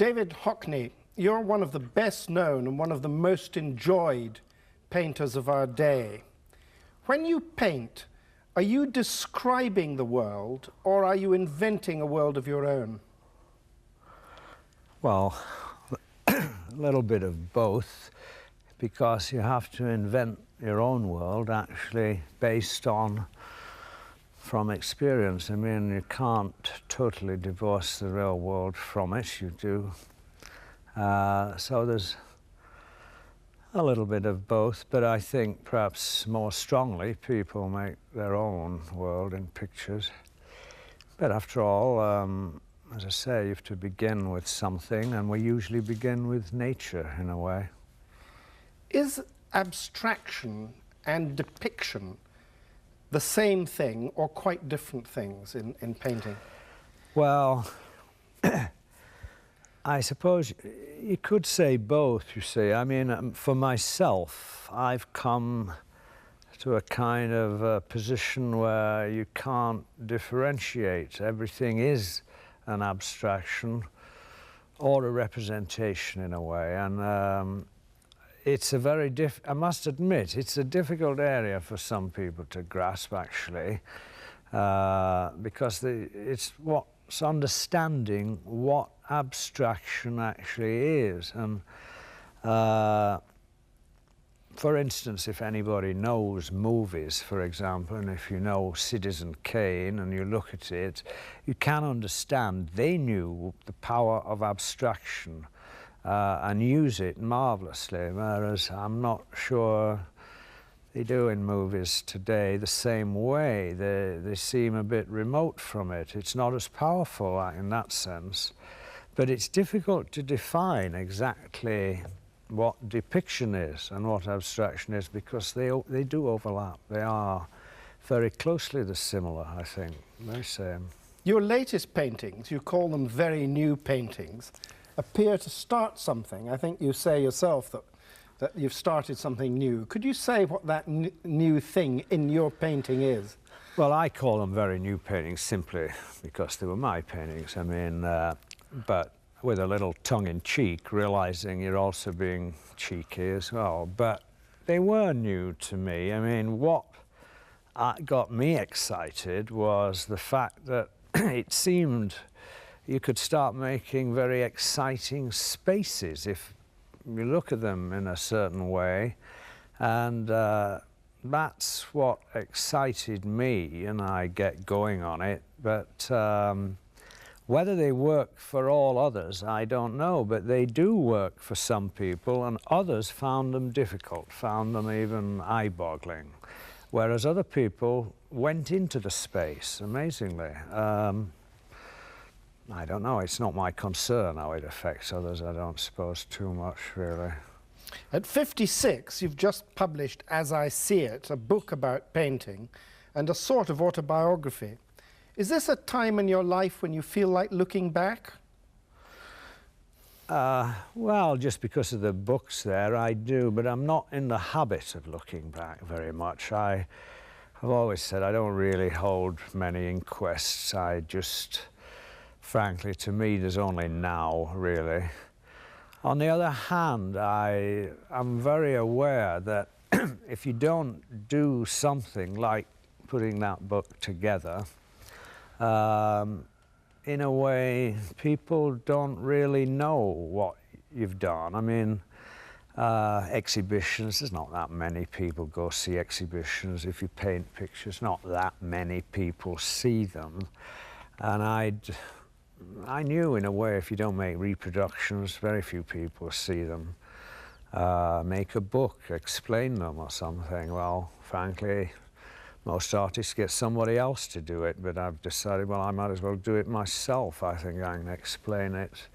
David Hockney, you're one of the best known and one of the most enjoyed painters of our day. When you paint, are you describing the world or are you inventing a world of your own? Well, a little bit of both, because you have to invent your own world actually based on from experience. I mean, you can't totally divorce the real world from it, you do. So there's a little bit of both, but I think perhaps more strongly people make their own world in pictures. But after all, as I say, you have to begin with something, and we usually begin with nature in a way. Is abstraction and depiction the same thing or quite different things in painting? Well, I suppose you could say both, you see. I mean, for myself, I've come to a kind of position where you can't differentiate. Everything is an abstraction or a representation in a way. And it's a very I must admit, it's a difficult area for some people to grasp, actually, because it's what's understanding what abstraction actually is. And for instance, if anybody knows movies, for example, and if you know Citizen Kane and you look at it, you can understand they knew the power of abstraction and use it marvelously, whereas I'm not sure they do in movies today the same way. They seem a bit remote from it. It's not as powerful in that sense, but it's difficult to define exactly what depiction is and what abstraction is, because they do overlap. They are very closely similar, I think, very same. Your latest paintings, you call them very new paintings, appear to start something. I think you say yourself that you've started something new. Could you say what that new thing in your painting is? Well, I call them very new paintings simply because they were my paintings. I mean, but with a little tongue-in-cheek, realizing you're also being cheeky as well. But they were new to me. I mean, what got me excited was the fact that it seemed you could start making very exciting spaces if you look at them in a certain way. And that's what excited me, and I get going on it. But whether they work for all others, I don't know, but they do work for some people, and others found them difficult, found them even eye-boggling, whereas other people went into the space, amazingly. I don't know, it's not my concern how it affects others, I don't suppose, too much, really. At 56, you've just published As I See It, a book about painting, and a sort of autobiography. Is this a time in your life when you feel like looking back? Well, just because of the books there, I do, but I'm not in the habit of looking back very much. I've always said I don't really hold many inquests. I just, frankly, to me, there's only now, really. On the other hand, I'm very aware that if you don't do something like putting that book together, in a way, people don't really know what you've done. I mean, exhibitions, there's not that many people go see exhibitions. If you paint pictures, not that many people see them. And I knew, in a way, if you don't make reproductions, very few people see them. Make a book, explain them or something. Well, frankly, most artists get somebody else to do it, but I've decided, well, I might as well do it myself. I think I can explain it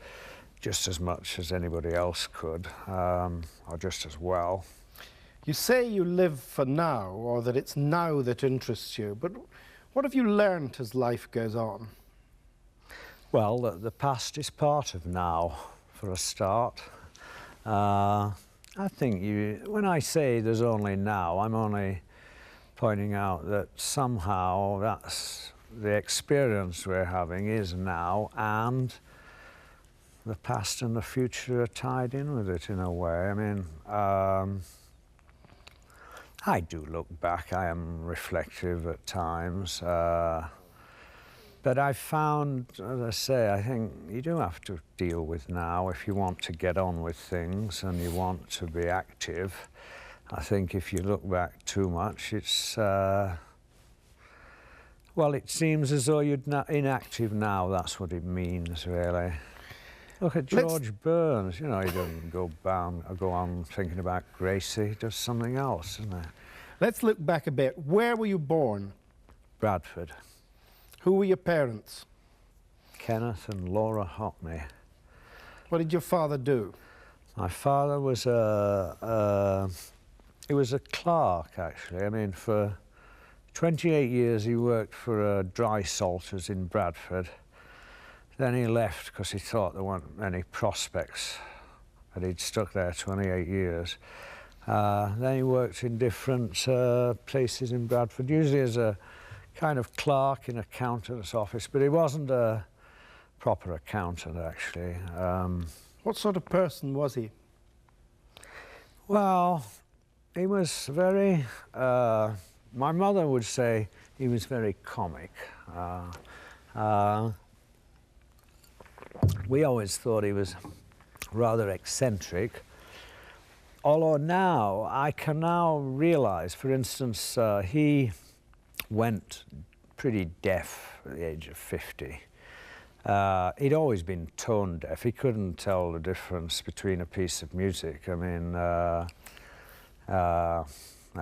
just as much as anybody else could, or just as well. You say you live for now, or that it's now that interests you, but what have you learned as life goes on? Well, the past is part of now, for a start. I think when I say there's only now, I'm only pointing out that somehow that's the experience we're having is now, and the past and the future are tied in with it in a way. I mean, I do look back, I am reflective at times, but I found, as I say, I think you do have to deal with now if you want to get on with things and you want to be active. I think if you look back too much, it's, well, it seems as though you're inactive now, that's what it means, really. Look at George Burns, you know, he doesn't go on thinking about Gracie, he does something else, isn't he? Let's look back a bit. Where were you born? Bradford. Who were your parents? Kenneth and Laura Hockney. What did your father do? My father was he was a clerk, actually. I mean, for 28 years he worked for dry salters in Bradford. Then he left because he thought there weren't any prospects, but he'd stuck there 28 years. Then he worked in different places in Bradford, usually as a kind of clerk in an accountant's office, but he wasn't a proper accountant, actually. What sort of person was he? Well, he was very, my mother would say he was very comic. We always thought he was rather eccentric. Although now, I can now realise, for instance, he went pretty deaf at the age of 50. He'd always been tone deaf. He couldn't tell the difference between a piece of music. I mean, I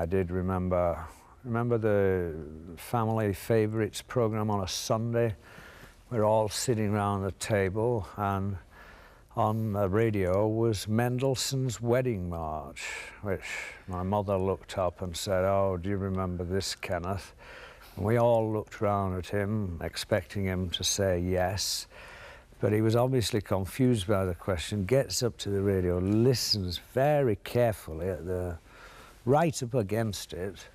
did remember the Family Favourites programme on a Sunday. We're all sitting around the table, and on the radio was Mendelssohn's Wedding March, which my mother looked up and said, "Oh, do you remember this, Kenneth?" And we all looked round at him, expecting him to say yes, but he was obviously confused by the question, gets up to the radio, listens very carefully at right up against it,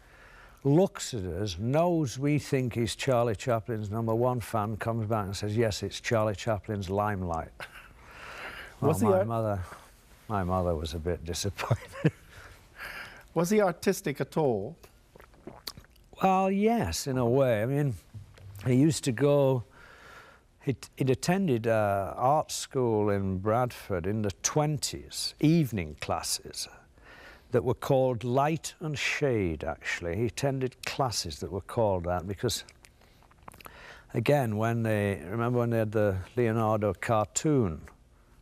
looks at us, knows we think he's Charlie Chaplin's #1 fan, comes back and says, "Yes, it's Charlie Chaplin's Limelight." Well, my mother was a bit disappointed. Was he artistic at all? Well, yes, in a way. I mean, he used to go, he'd attended art school in Bradford in the 20s, evening classes that were called Light and Shade, actually. He attended classes that were called that because, again, remember when they had the Leonardo cartoon?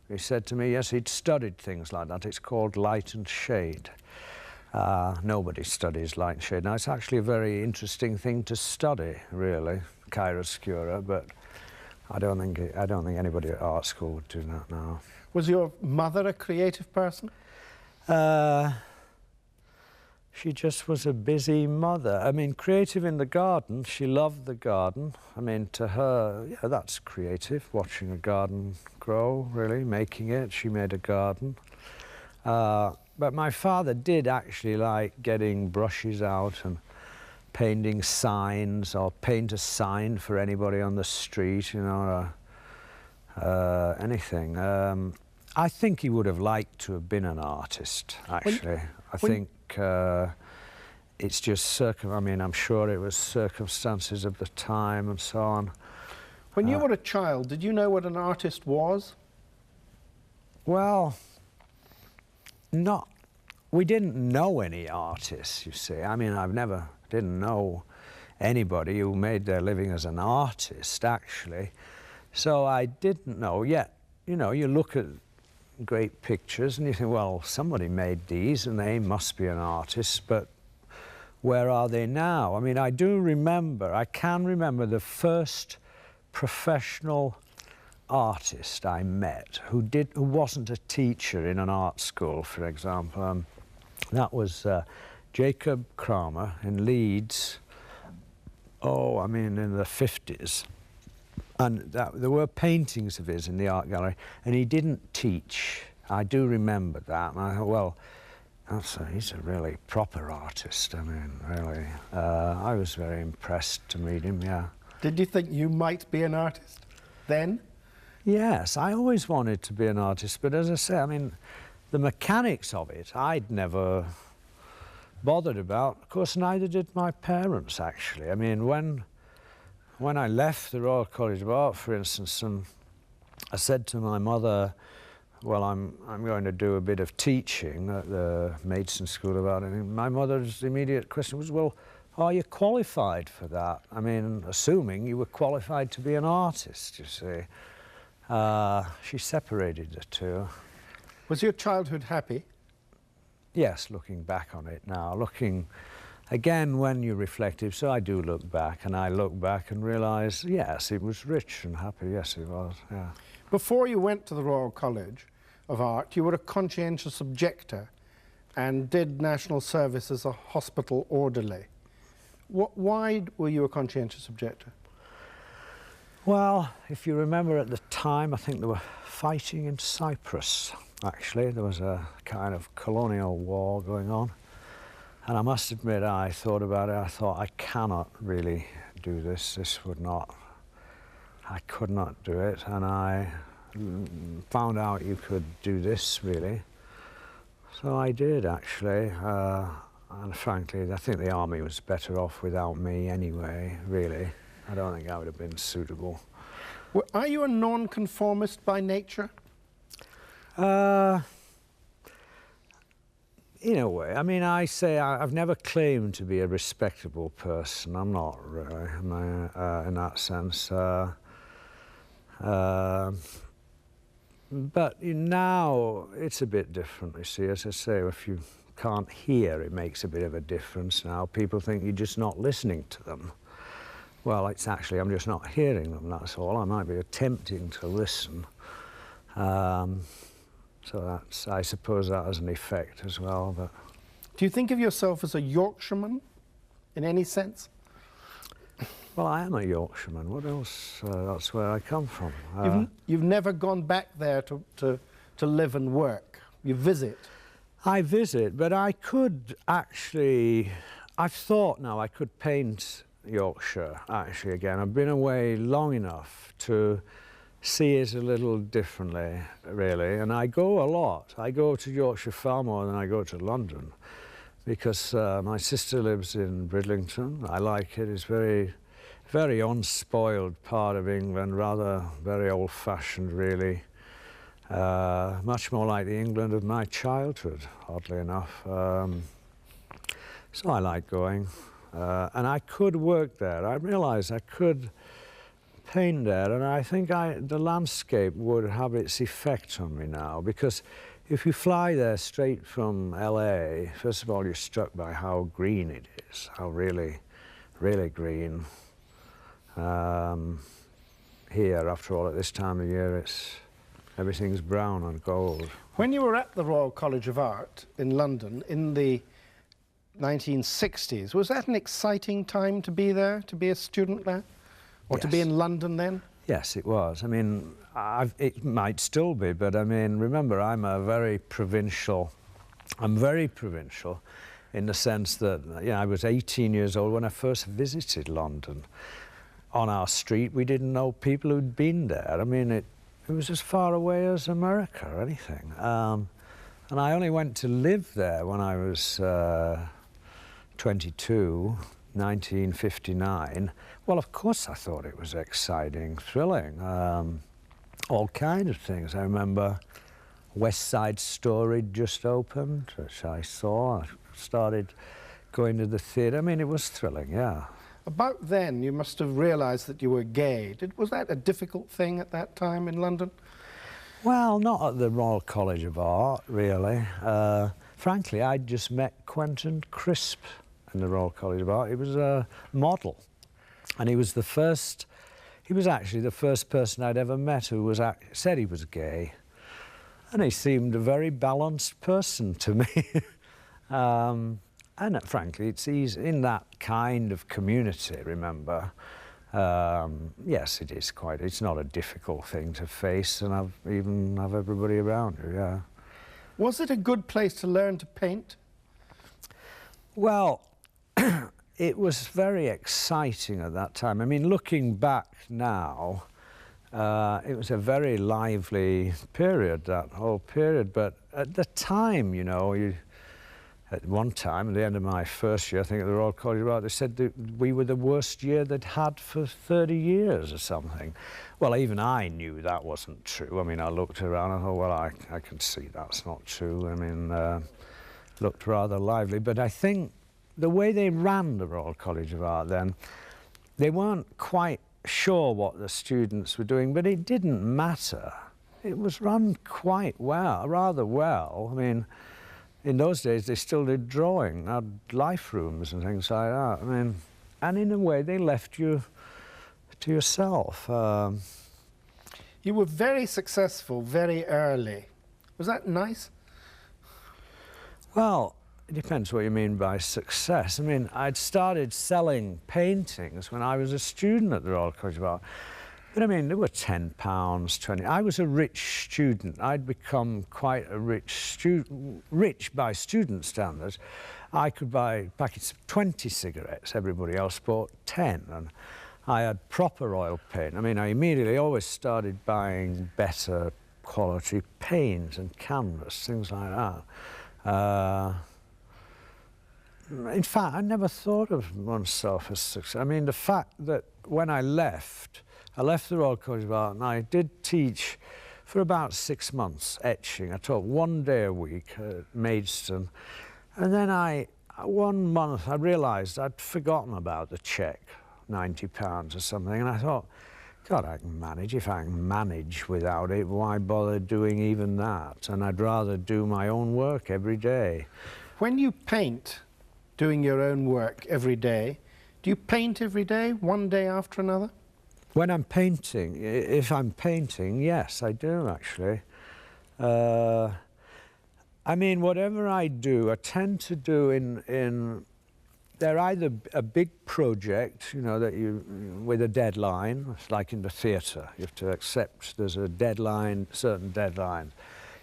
He said to me, yes, he'd studied things like that. It's called Light and Shade. Nobody studies light and shade. Now, it's actually a very interesting thing to study, really, chiaroscuro, but I don't think anybody at art school would do that now. Was your mother a creative person? She just was a busy mother. I mean, creative in the garden. She loved the garden. I mean, to her, yeah, that's creative, watching a garden grow, really, making it. She made a garden. But my father did actually like getting brushes out and painting signs, or paint a sign for anybody on the street, you know, anything. I think he would have liked to have been an artist, actually. I think it's just I mean, I'm sure it was circumstances of the time and so on. When you were a child, did you know what an artist was? Well, we didn't know any artists, you see. I mean, didn't know anybody who made their living as an artist, actually. So I didn't know yet. You know, you look at great pictures and you think, well, somebody made these and they must be an artist, but where are they now? I mean, I can remember the first professional artist I met who wasn't a teacher in an art school, for example. That was Jacob Kramer in Leeds, in the 50s. And there were paintings of his in the art gallery, and he didn't teach. I do remember that, and I thought, well, he's a really proper artist. I mean, really. I was very impressed to meet him, yeah. Did you think you might be an artist then? Yes, I always wanted to be an artist, but as I say, I mean, the mechanics of it, I'd never bothered about. Of course, neither did my parents, actually. I mean, when I left the Royal College of Art, for instance, and I said to my mother, well, I'm going to do a bit of teaching at the Maidstone School of Art, and my mother's immediate question was, well, are you qualified for that? I mean, assuming you were qualified to be an artist, you see. She separated the two. Was your childhood happy? Yes, looking back on it now, looking again when you reflective, so I do look back, and I look back and realise, yes, it was rich and happy, yes it was, yeah. Before you went to the Royal College of Art, you were a conscientious objector and did national service as a hospital orderly. Why were you a conscientious objector? Well, if you remember at the time, I think they were fighting in Cyprus, actually. There was a kind of colonial war going on. And I must admit, I thought about it, I thought, I cannot really do this. This would not, I could not do it. And I found out you could do this, really. So I did, actually. And frankly, I think the army was better off without me anyway, really. I don't think I would have been suitable. Well, are you a non-conformist by nature? In a way. I mean, I say I've never claimed to be a respectable person. I'm not really, in that sense. But now it's a bit different, you see. As I say, if you can't hear, it makes a bit of a difference now. People think you're just not listening to them. Well, it's actually, I'm just not hearing them, that's all. I might be attempting to listen. So that's, I suppose that has an effect as well. But do you think of yourself as a Yorkshireman in any sense? Well, I am a Yorkshireman. What else? That's where I come from. You've never gone back there to live and work. You visit. I visit, but I could actually, I've thought now I could paint Yorkshire actually again. I've been away long enough to see it a little differently, really, and I go a lot. I go to Yorkshire far more than I go to London because my sister lives in Bridlington. I like it. It's very, very unspoiled part of England, rather very old-fashioned, really. Much more like the England of my childhood, oddly enough. So I like going. And I could work there. I realised I could paint there, and I think the landscape would have its effect on me now, because if you fly there straight from LA, first of all, you're struck by how green it is, how really, really green. Here, after all, at this time of year, everything's brown and gold. When you were at the Royal College of Art in London in the 1960s, was that an exciting time to be there, to be a student there? Or Yes. to be in London then? Yes, it was. I mean, it might still be, but I mean, remember, I'm very provincial in the sense that, you know, I was 18 years old when I first visited London. On our street, we didn't know people who'd been there. I mean, it was as far away as America or anything. And I only went to live there when I was 22, 1959. Well, of course I thought it was exciting, thrilling, all kinds of things. I remember West Side Story just opened, which I saw. I started going to the theatre. I mean, it was thrilling, yeah. About then, you must have realised that you were gay. Was that a difficult thing at that time in London? Well, not at the Royal College of Art, really. Frankly, I'd just met Quentin Crisp in the Royal College of Art. He was a model, and he was actually the first person I'd ever met who said he was gay. And he seemed a very balanced person to me. And frankly, it's easy in that kind of community, remember. Yes, it is quite, it's not a difficult thing to face and even have everybody around you, yeah. Was it a good place to learn to paint? Well, it was very exciting at that time. I mean, looking back now, It was a very lively period, that whole period. But at the time, you know, at one time, at the end of my first year, I think at the Royal College of Art, they said that we were the worst year they'd had for 30 years or something. Well, even I knew that wasn't true. I mean, I looked around and I thought, well, I can see that's not true. I mean, looked rather lively. But I think the way they ran the Royal College of Art then, they weren't quite sure what the students were doing, but it didn't matter. It was run quite well, rather well. I mean, in those days they still did drawing, had life rooms and things like that. I mean, and in a way they left you to yourself. You were very successful very early. Was that nice? Well, it depends what you mean by success. I mean, I'd started selling paintings when I was a student at the Royal College of Art. But I mean, they were £10, 20. I was a rich student. I'd become quite a rich student, rich by student standards. I could buy packets of 20 cigarettes. Everybody else bought 10. And I had proper oil paint. I mean, I immediately always started buying better quality paints and canvas, things like that. In fact, I never thought of oneself as success. I mean, the fact that when I left the Royal College of Art and I did teach for about 6 months etching. I taught 1 day a week at Maidstone. And then one month I realised I'd forgotten about the cheque, £90 or something, and I thought, God, I can manage. If I can manage without it, why bother doing even that? And I'd rather do my own work every day. When you paint, doing your own work every day, do you paint every day, one day after another? When I'm painting, if I'm painting, yes, I do actually. I mean, whatever I do, I tend to do they're either a big project, you know, with a deadline. It's like in the theatre, you have to accept there's a deadline, certain deadline.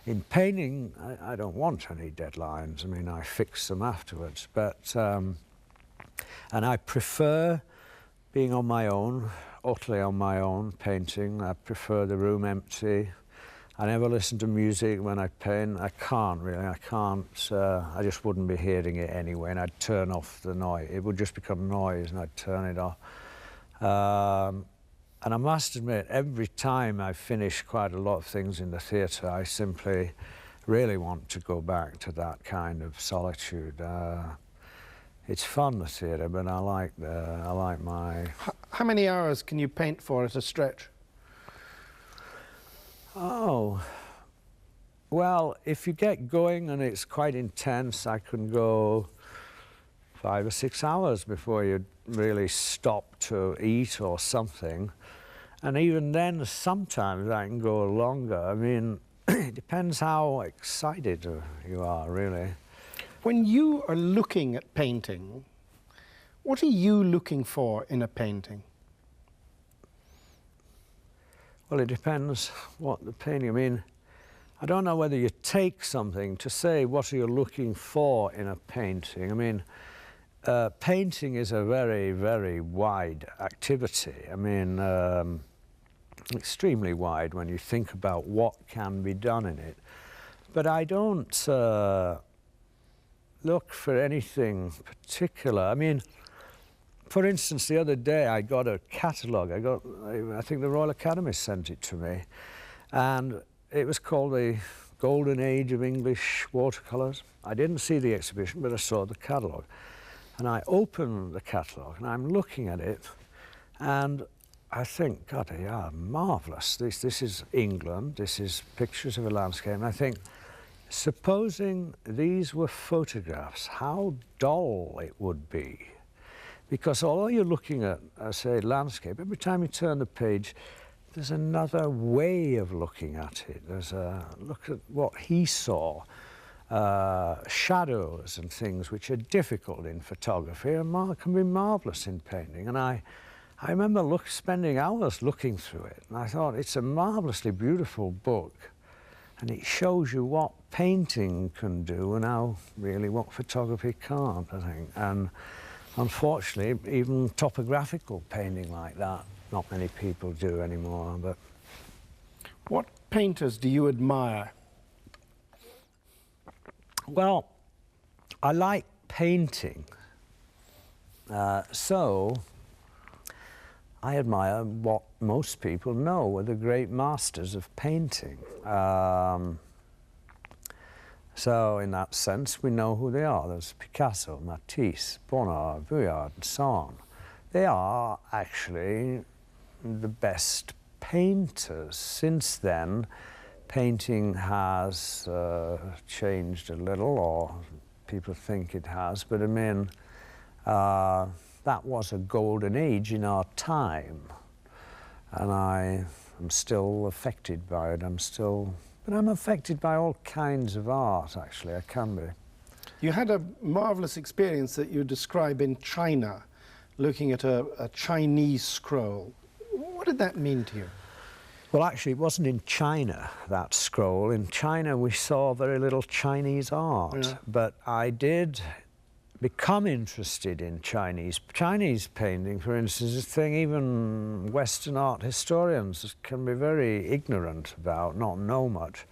In painting, I don't want any deadlines. I mean, I fix them afterwards. But and I prefer being on my own, utterly on my own, painting. I prefer the room empty. I never listen to music when I paint. I can't really. I can't. I just wouldn't be hearing it anyway, and I'd turn off the noise. It would just become noise, and I'd turn it off. And I must admit, every time I finish quite a lot of things in the theatre, I simply really want to go back to that kind of solitude. It's fun, the theatre, but I like my... How many hours can you paint for at a stretch? Oh, well, if you get going and it's quite intense, I can go 5 or 6 hours before you really stop to eat or something. And even then, sometimes I can go longer. I mean, it depends how excited you are, really. When you are looking at painting, what are you looking for in a painting? Well, it depends what the painting, I mean, I don't know whether you take something to say what are you looking for in a painting. I mean, painting is a very, very wide activity. I mean, extremely wide when you think about what can be done in it. But I don't look for anything particular. I mean, for instance, the other day I got a catalogue. I think the Royal Academy sent it to me, and it was called the Golden Age of English Watercolours. I didn't see the exhibition, but I saw the catalogue. And I opened the catalogue and I'm looking at it, and I think, God, they are marvellous. This is England, this is pictures of a landscape, and I think, supposing these were photographs, how dull it would be. Because although you're looking at, say, landscape, every time you turn the page, there's another way of looking at it. There's a look at what he saw, shadows and things which are difficult in photography and can be marvellous in painting. And I remember spending hours looking through it, and I thought it's a marvellously beautiful book, and it shows you what painting can do and how really what photography can't, I think. And unfortunately, even topographical painting like that, not many people do anymore. But What painters do you admire? Well, I like painting, so I admire what most people know are the great masters of painting. So in that sense, we know who they are. There's Picasso, Matisse, Bonnard, Vuillard, and so on. They are actually the best painters. Since then, painting has changed a little, or people think it has, but I mean, that was a golden age in our time, and I am still affected by it. But I'm affected by all kinds of art, actually. I can be. You had a marvelous experience that you describe in China, looking at a Chinese scroll. What did that mean to you? Well, actually, it wasn't in China, that scroll. In China, we saw very little Chinese art. Yeah. But I did become interested in Chinese painting, for instance, is a thing even Western art historians can be very ignorant about, not know much.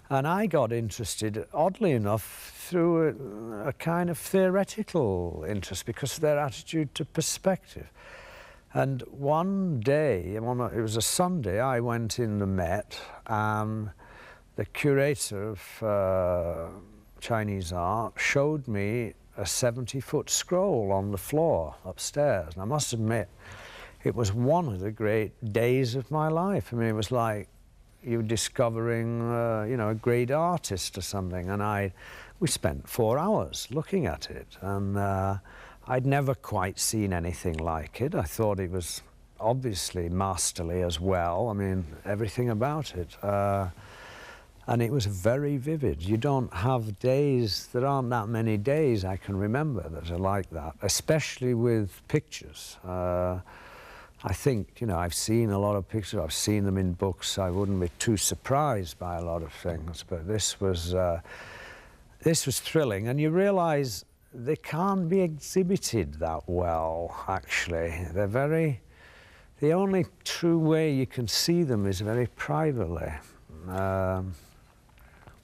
And I got interested, oddly enough, through a kind of theoretical interest because of their attitude to perspective. And one day, it was a Sunday, I went in the Met, and the curator of Chinese art showed me a 70-foot scroll on the floor upstairs. And I must admit, it was one of the great days of my life. I mean, it was like you discovering, you know, a great artist or something. And we spent 4 hours looking at it. And I'd never quite seen anything like it. I thought it was obviously masterly as well. I mean, everything about it. And it was very vivid. You don't have days, there aren't that many days I can remember that are like that, especially with pictures. I think, you know, I've seen a lot of pictures, I've seen them in books, I wouldn't be too surprised by a lot of things, but this was thrilling, and you realise they can't be exhibited that well, actually. The only true way you can see them is very privately.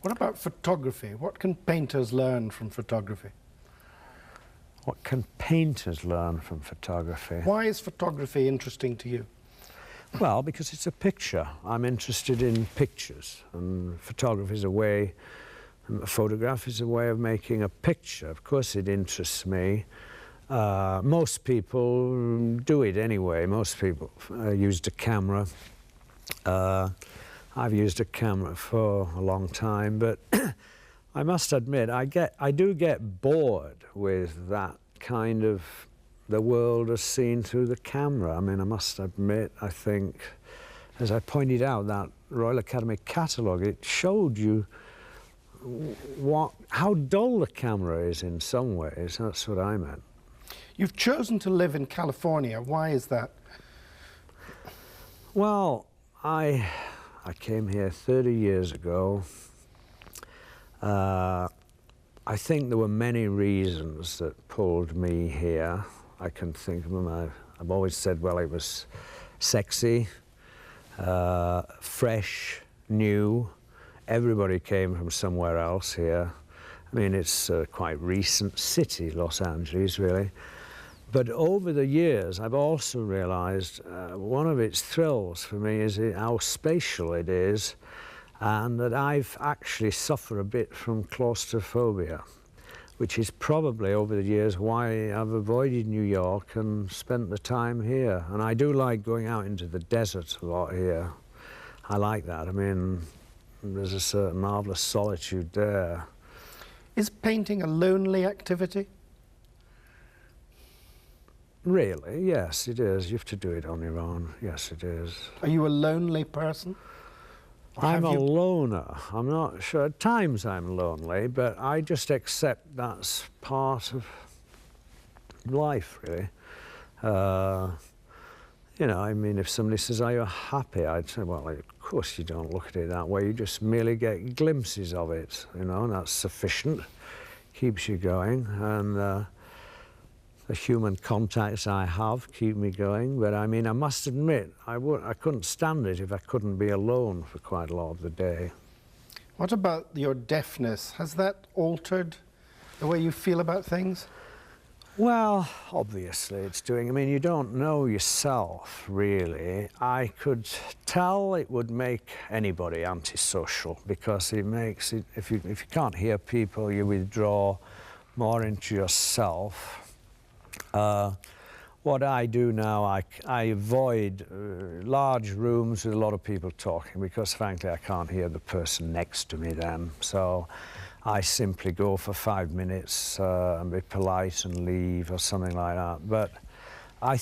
What about photography? What can painters learn from photography? What can painters learn from photography? Why is photography interesting to you? Well, because it's a picture. I'm interested in pictures, and photography is a way, a photograph is a way of making a picture. Of course it interests me. Most people do it anyway. Most people used a camera. I've used a camera for a long time, but I must admit, I do get bored with that kind of the world as seen through the camera. I mean, I must admit, I think, as I pointed out, that Royal Academy catalogue, it showed you how dull the camera is in some ways. That's what I meant. You've chosen to live in California. Why is that? Well, I came here 30 years ago. I think there were many reasons that pulled me here. I can think of them. I've always said, well, it was sexy, fresh, new. Everybody came from somewhere else here. I mean, it's a quite recent city, Los Angeles, really. But over the years, I've also realized one of its thrills for me is how spatial it is, and that I've actually suffered a bit from claustrophobia, which is probably over the years why I've avoided New York and spent the time here. And I do like going out into the desert a lot here. I like that. I mean, there's a certain marvelous solitude there. Is painting a lonely activity? Really, yes, it is. You have to do it on your own. Yes, it is. Are you a lonely person? I'm a loner. I'm not sure. At times I'm lonely, but I just accept that's part of life, really. You know, I mean, if somebody says, are you happy? I'd say, well, of course you don't look at it that way. You just merely get glimpses of it, you know, and that's sufficient. Keeps you going. And the human contacts I have keep me going. But I mean, I must admit, I couldn't stand it if I couldn't be alone for quite a lot of the day. What about your deafness? Has that altered the way you feel about things? Well, obviously it's doing. I mean, you don't know yourself, really. I could tell it would make anybody antisocial, because it makes it, if you can't hear people, you withdraw more into yourself. What I do now, I avoid large rooms with a lot of people talking, because frankly I can't hear the person next to me then. So I simply go for 5 minutes and be polite and leave or something like that. But I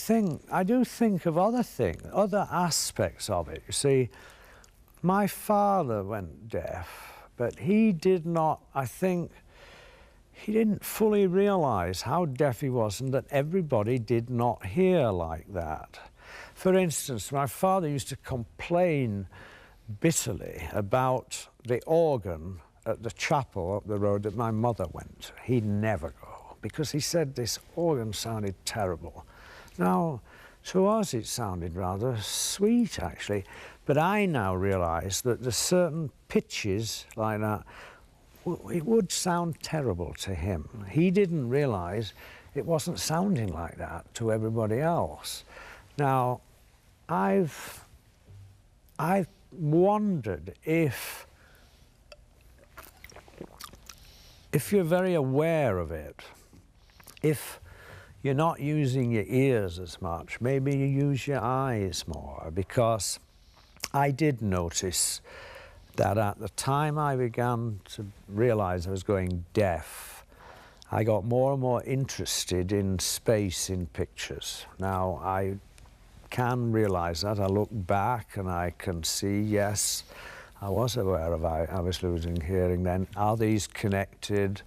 do think of other things, other aspects of it. You see, my father went deaf, but he did not, I think, he didn't fully realize how deaf he was, and that everybody did not hear like that. For instance, my father used to complain bitterly about the organ at the chapel up the road that my mother went to. He'd never go, because he said this organ sounded terrible. Now, to us it sounded rather sweet, actually, but I now realize that there's certain pitches like that, it would sound terrible to him. He didn't realize it wasn't sounding like that to everybody else. Now, I've wondered if you're very aware of it, if you're not using your ears as much, maybe you use your eyes more, because I did notice that at the time I began to realize I was going deaf, I got more and more interested in space in pictures. Now, I can realize that. I look back and I can see, yes, I was aware of I was losing hearing then. Are these connected?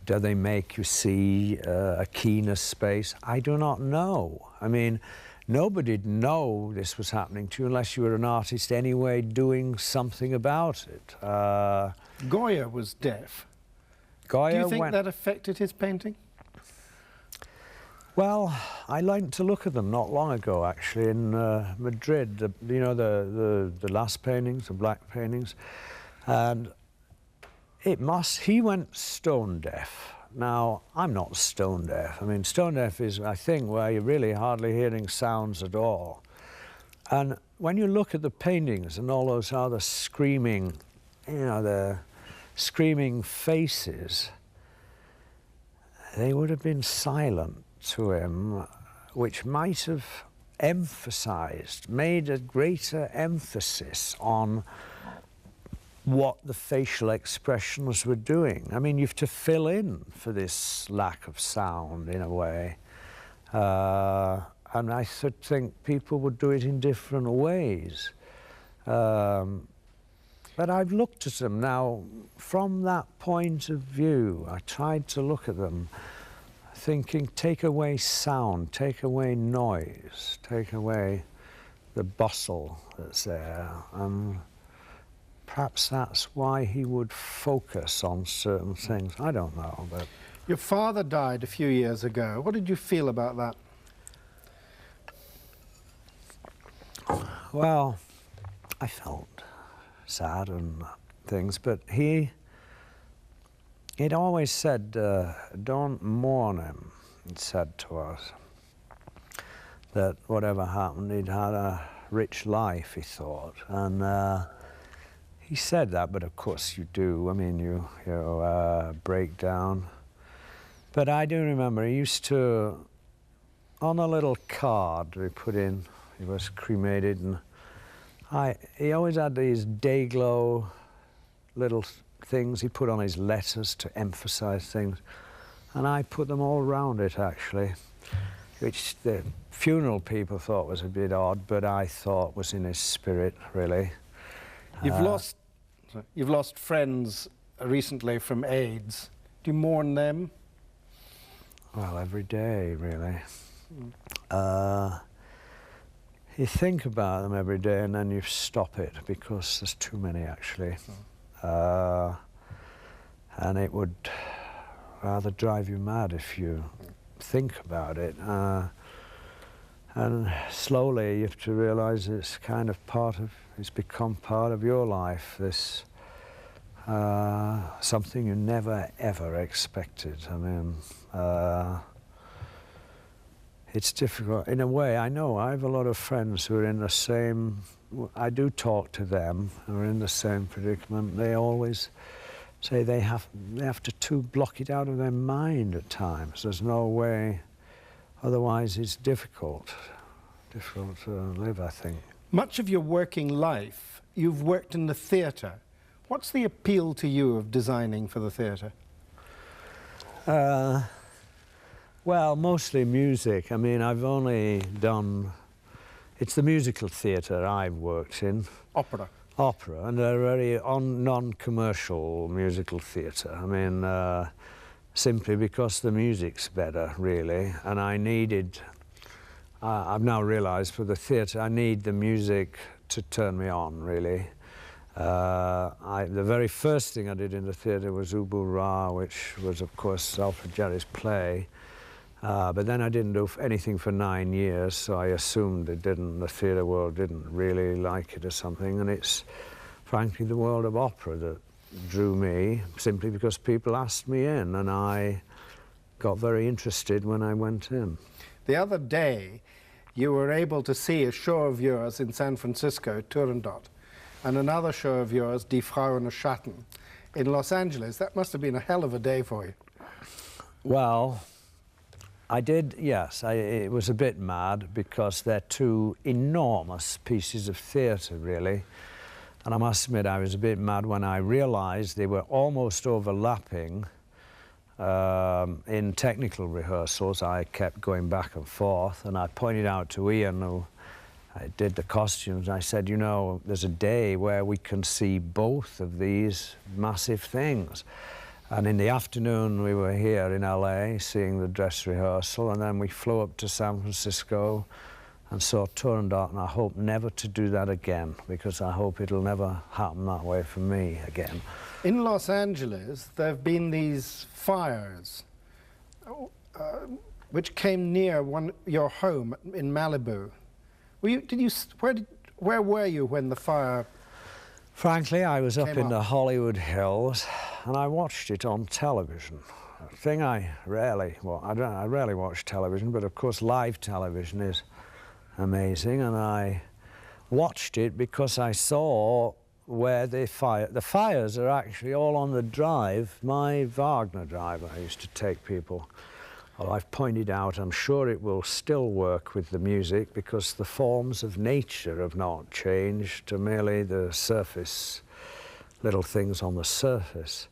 Do they make you see a keener space? I do not know. I mean, nobody'd know this was happening to you unless you were an artist anyway doing something about it. Goya was deaf. Goya Do you think that affected his painting? Well, I learned to look at them not long ago, actually, in Madrid. You know, the last paintings, the black paintings, and he went stone deaf. Now, I'm not stone deaf. I mean, stone deaf is, I think, where you're really hardly hearing sounds at all. And when you look at the paintings and all those other screaming, you know, the screaming faces, they would have been silent to him, which might have made a greater emphasis on what the facial expressions were doing. I mean, you have to fill in for this lack of sound in a way. And I think people would do it in different ways. But I've looked at them now from that point of view. I tried to look at them thinking, take away sound, take away noise, take away the bustle that's there. Perhaps that's why he would focus on certain things. I don't know, but... Your father died a few years ago. What did you feel about that? Well, I felt sad and things, but he'd always said, don't mourn him, he said to us. That whatever happened, he'd had a rich life, he thought. And he said that, but of course you do. I mean, you break down. But I do remember he used to, on a little card we put in, he was cremated, and he always had these day glow little things he put on his letters to emphasize things, and I put them all around it, actually, which the funeral people thought was a bit odd, but I thought was in his spirit, really. You've lost friends recently from AIDS. Do you mourn them? Well, every day, really. You think about them every day and then you stop it because there's too many, actually. And it would rather drive you mad if you think about it. And slowly you have to realize it's kind of it's become part of your life, this something you never ever expected. I mean, it's difficult. In a way, I know I have a lot of friends who are in the same, I do talk to them who are in the same predicament. They always say they have to block it out of their mind at times. There's no way, otherwise it's difficult to live, I think. Much of your working life, you've worked in the theatre. What's the appeal to you of designing for the theatre? Well, mostly music. I mean, I've only done... It's the musical theatre I've worked in. Opera. Opera, and a very non-commercial musical theatre. I mean, simply because the music's better, really, and I needed... I've now realised for the theatre I need the music to turn me on, really. The very first thing I did in the theatre was Ubu Ra, which was, of course, Alfred Jarry's play. But then I didn't do anything for 9 years, so I assumed the theatre world didn't really like it or something. And it's, frankly, the world of opera that drew me, simply because people asked me in, and I got very interested when I went in. The other day, you were able to see a show of yours in San Francisco, Turandot, and another show of yours, Die Frau in Schatten, in Los Angeles. That must have been a hell of a day for you. Well, I did, yes. It was a bit mad because they're two enormous pieces of theatre, really. And I must admit I was a bit mad when I realised they were almost overlapping. In technical rehearsals, I kept going back and forth, and I pointed out to Ian, who did the costumes, I said, you know, there's a day where we can see both of these massive things. And in the afternoon, we were here in LA seeing the dress rehearsal, and then we flew up to San Francisco and saw Turandot, and I hope never to do that again, because I hope it'll never happen that way for me again. In Los Angeles, there have been these fires which came near your home in Malibu. Where were you when the fire? Frankly, I was up in the Hollywood Hills, and I watched it on television. A thing I rarely watch television, but of course live television is amazing, and I watched it because I saw where the fires are actually all on the drive, my Wagner drive I used to take people. Well, I've pointed out, I'm sure it will still work with the music because the forms of nature have not changed to merely the surface, little things on the surface.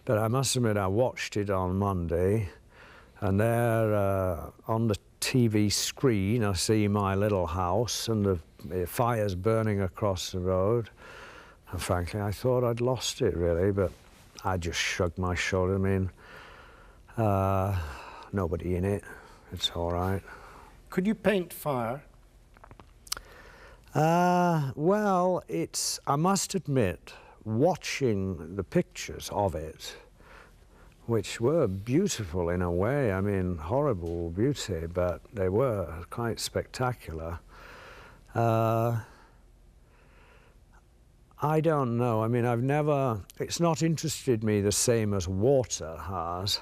But I must admit, I watched it on Monday, and there on the TV screen I see my little house and the fires burning across the road. And frankly, I thought I'd lost it, really, but I just shrugged my shoulder. I mean, nobody in it. It's all right. Could you paint fire? Well, I must admit, watching the pictures of it, which were beautiful in a way, I mean, horrible beauty, but they were quite spectacular. I don't know. I mean, it's not interested me the same as water has.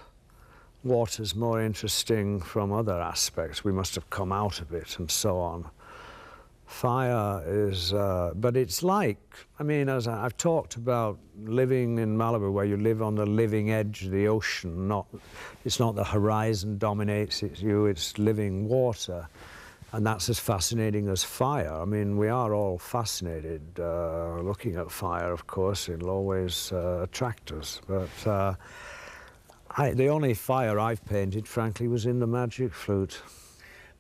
Water's more interesting from other aspects. We must have come out of it and so on. Fire is, but it's like, I mean, as I've talked about living in Malibu, where you live on the living edge of the ocean, it's not the horizon dominates you, it's living water. And that's as fascinating as fire. I mean, we are all fascinated looking at fire, of course. It'll always attract us. But the only fire I've painted, frankly, was in the Magic Flute.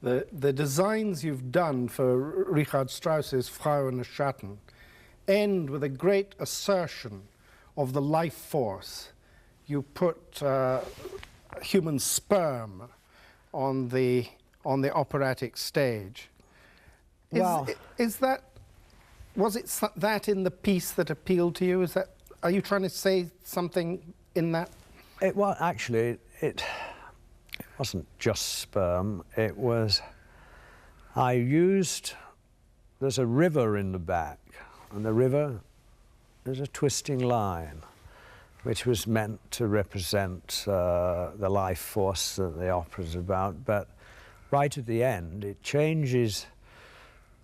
The designs you've done for Richard Strauss's Frau in Schatten end with a great assertion of the life force. You put human sperm on the operatic stage. Was it that in the piece that appealed to you? Are you trying to say something in that? Well, actually, wasn't just sperm, it was, there's a river in the back, and the river is a twisting line, which was meant to represent the life force that the opera's about, but right at the end it changes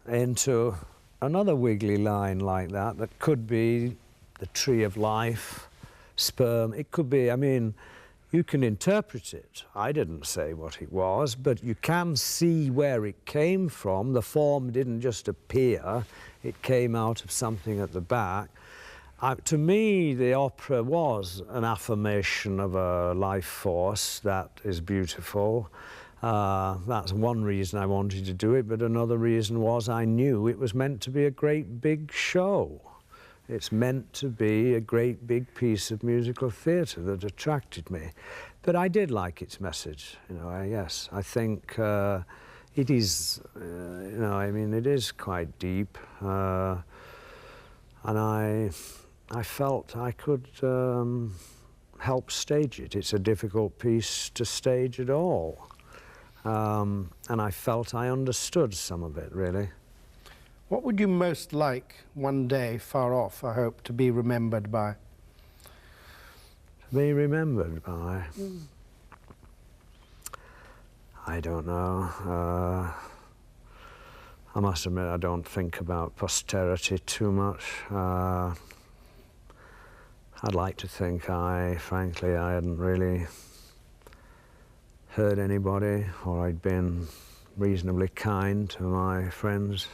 into another wiggly line like that could be the tree of life, sperm. It could be, I mean, you can interpret it. I didn't say what it was, but you can see where it came from. The form didn't just appear, it came out of something at the back. To me, the opera was an affirmation of a life force that is beautiful. That's one reason I wanted to do it, but another reason was I knew it was meant to be a great big show. It's meant to be a great big piece of musical theatre that attracted me. But I did like its message, you know, yes. I think it is, you know, I mean, it is quite deep. And I felt I could help stage it. It's a difficult piece to stage at all. And I felt I understood some of it, really. What would you most like one day, far off, I hope, to be remembered by? To be remembered by? I don't know. I must admit I don't think about posterity too much. I'd like to think frankly, I hadn't really hurt anybody, or I'd been reasonably kind to my friends.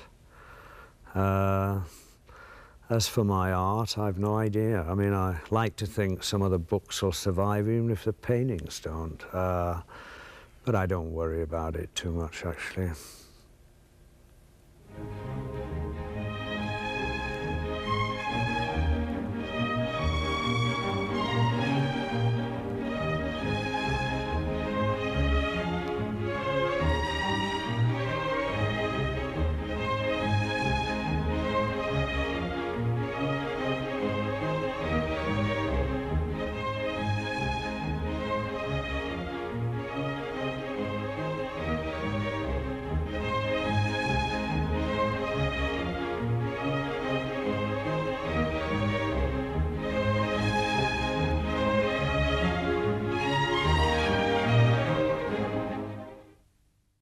As for my art, I've no idea. I mean, I like to think some of the books will survive even if the paintings don't. But I don't worry about it too much, actually.